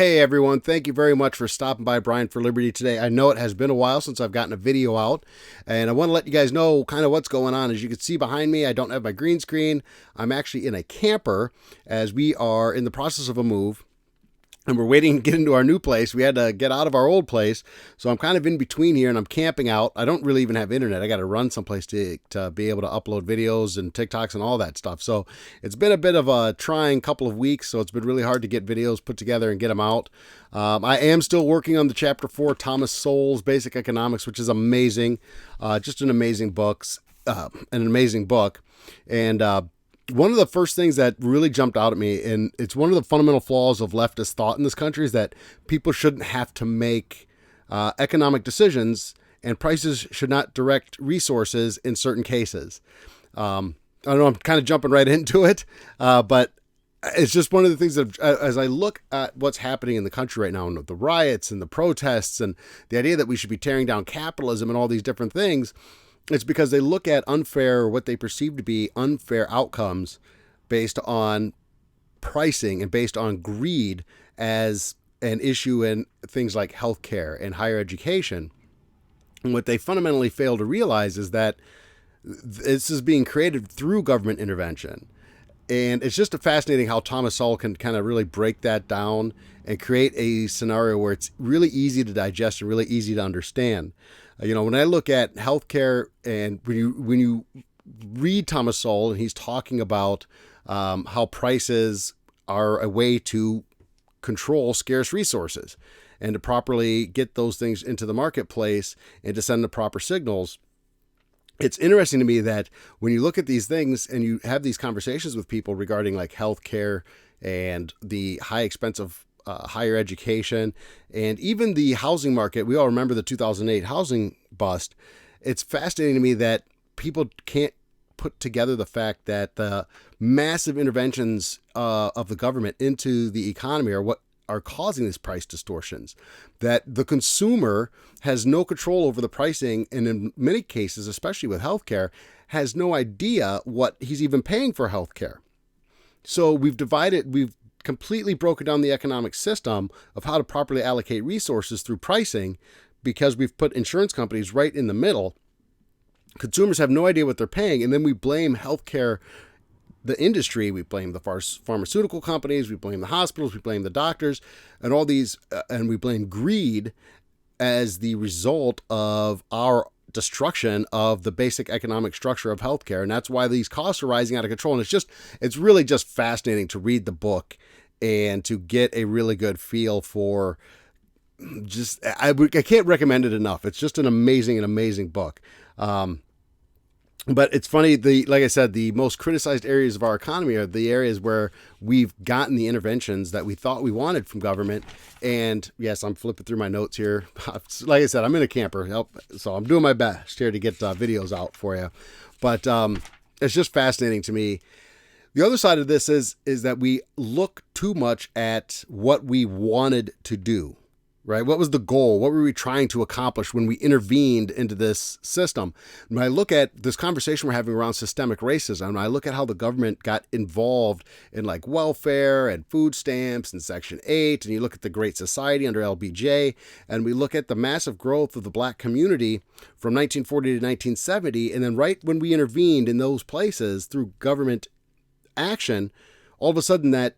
Hey everyone, thank you very much for stopping by Brian for Liberty today. I know it has been a while since I've gotten a video out, and I want to let you guys know kind of what's going on. As you can see behind me, I don't have my green screen. I'm actually in a camper as we are in the process of a move. And we're waiting to get into our new place. We had to get out of our old place. So I'm kind of in between here and I'm camping out. I don't really even have internet. I got to run someplace to be able to upload videos and TikToks and all that stuff. So it's been a bit of a trying couple of weeks. So it's been really hard to get videos put together and get them out. I am still working on the Chapter 4, Thomas Sowell's Basic Economics, which is amazing. Just an amazing book. And one of the first things that really jumped out at me, and it's one of the fundamental flaws of leftist thought in this country, is that people shouldn't have to make economic decisions and prices should not direct resources in certain cases. I don't know, I'm kind of jumping right into it, but it's just one of the things that as I look at what's happening in the country right now, and the riots and the protests and the idea that we should be tearing down capitalism and all these different things, it's because they look at unfair, or what they perceive to be unfair outcomes based on pricing and based on greed as an issue in things like healthcare and higher education. And what they fundamentally fail to realize is that this is being created through government intervention. And it's just fascinating how Thomas Sowell can kind of really break that down and create a scenario where it's really easy to digest and really easy to understand. When I look at healthcare, and when you read Thomas Sowell and he's talking about how prices are a way to control scarce resources and to properly get those things into the marketplace and to send the proper signals, it's interesting to me that when you look at these things and you have these conversations with people regarding like healthcare and the high expense of higher education and even the housing market, we all remember the 2008 housing bust. It's fascinating to me that people can't put together the fact that the massive interventions of the government into the economy are what are causing these price distortions, that the consumer has no control over the pricing, and in many cases, especially with healthcare, has no idea what he's even paying for healthcare. So we've completely broken down the economic system of how to properly allocate resources through pricing, because we've put insurance companies right in the middle. Consumers have no idea what they're paying, and then we blame healthcare, the industry, we blame the pharmaceutical companies, we blame the hospitals, we blame the doctors, and all these, and we blame greed as the result of our destruction of the basic economic structure of healthcare. And that's why these costs are rising out of control. And it's really just fascinating to read the book and to get a really good feel for I can't recommend it enough. It's just an amazing book. But it's funny, like I said, the most criticized areas of our economy are the areas where we've gotten the interventions that we thought we wanted from government. And yes, I'm flipping through my notes here. Like I said, I'm in a camper, so I'm doing my best here to get videos out for you. But it's just fascinating to me. The other side of this is that we look too much at what we wanted to do. Right? What was the goal? What were we trying to accomplish when we intervened into this system? When I look at this conversation we're having around systemic racism, and I look at how the government got involved in like welfare and food stamps and Section 8, and you look at the Great Society under LBJ, and we look at the massive growth of the black community from 1940 to 1970, and then right when we intervened in those places through government action, all of a sudden that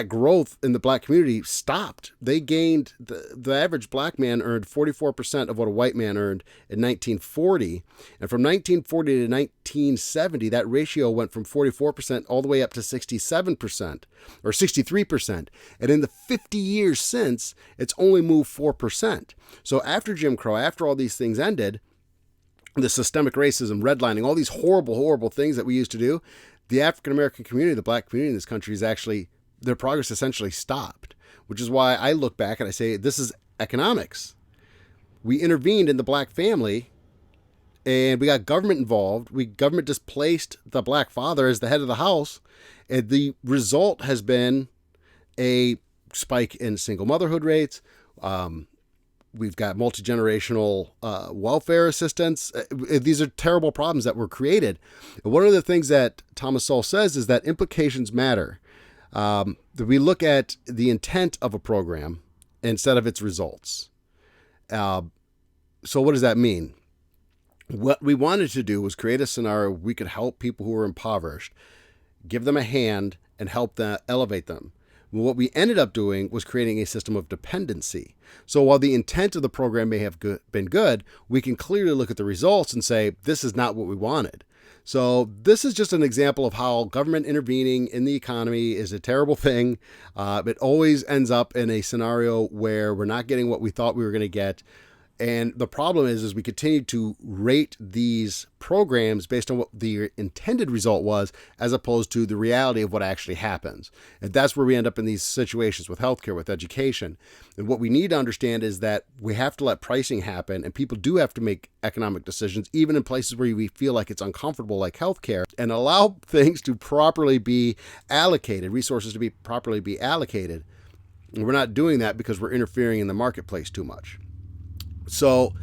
growth in the black community stopped. They gained, the average black man earned 44% of what a white man earned in 1940. And from 1940 to 1970, that ratio went from 44% all the way up to 67% or 63%. And in the 50 years since, it's only moved 4%. So after Jim Crow, after all these things ended, the systemic racism, redlining, all these horrible things that we used to do, the African-American community, the black community in this country is actually, their progress essentially stopped, which is why I look back and I say, this is economics. We intervened in the black family and we got government involved. Government displaced the black father as the head of the house. And the result has been a spike in single motherhood rates. We've got multi-generational welfare assistance. These are terrible problems that were created. And one of the things that Thomas Sowell says is that implications matter. We look at the intent of a program instead of its results. So what does that mean? What we wanted to do was create a scenario where we could help people who are impoverished, give them a hand, and help them elevate them. What we ended up doing was creating a system of dependency. So while the intent of the program may have been good, we can clearly look at the results and say, this is not what we wanted. So this is just an example of how government intervening in the economy is a terrible thing. It always ends up in a scenario where we're not getting what we thought we were going to get. And the problem is we continue to rate these programs based on what the intended result was, as opposed to the reality of what actually happens. And that's where we end up in these situations with healthcare, with education. And what we need to understand is that we have to let pricing happen, and people do have to make economic decisions, even in places where we feel like it's uncomfortable, like healthcare, and allow things to properly be allocated, resources to be properly be allocated. And we're not doing that because we're interfering in the marketplace too much. So,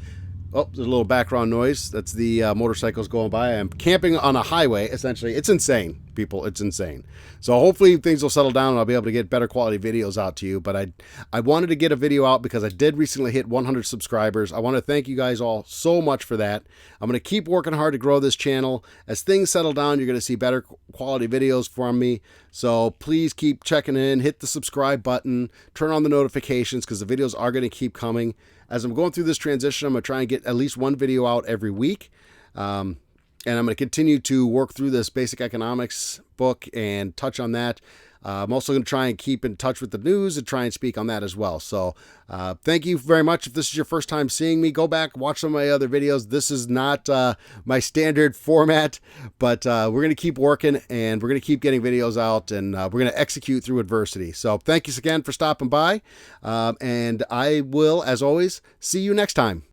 there's a little background noise. That's the motorcycles going by. I'm camping on a highway, essentially. It's insane, people. It's insane. So hopefully things will settle down and I'll be able to get better quality videos out to you. But I wanted to get a video out because I did recently hit 100 subscribers. I want to thank you guys all so much for that. I'm going to keep working hard to grow this channel. As things settle down, you're going to see better quality videos from me. So please keep checking in, hit the subscribe button, turn on the notifications because the videos are going to keep coming. As I'm going through this transition, I'm going to try and get at least one video out every week. And I'm going to continue to work through this basic economics book and touch on that. I'm also going to try and keep in touch with the news and try and speak on that as well. So thank you very much. If this is your first time seeing me, go back, watch some of my other videos. This is not my standard format, but we're going to keep working and we're going to keep getting videos out, and we're going to execute through adversity. So thank you again for stopping by. And I will, as always, see you next time.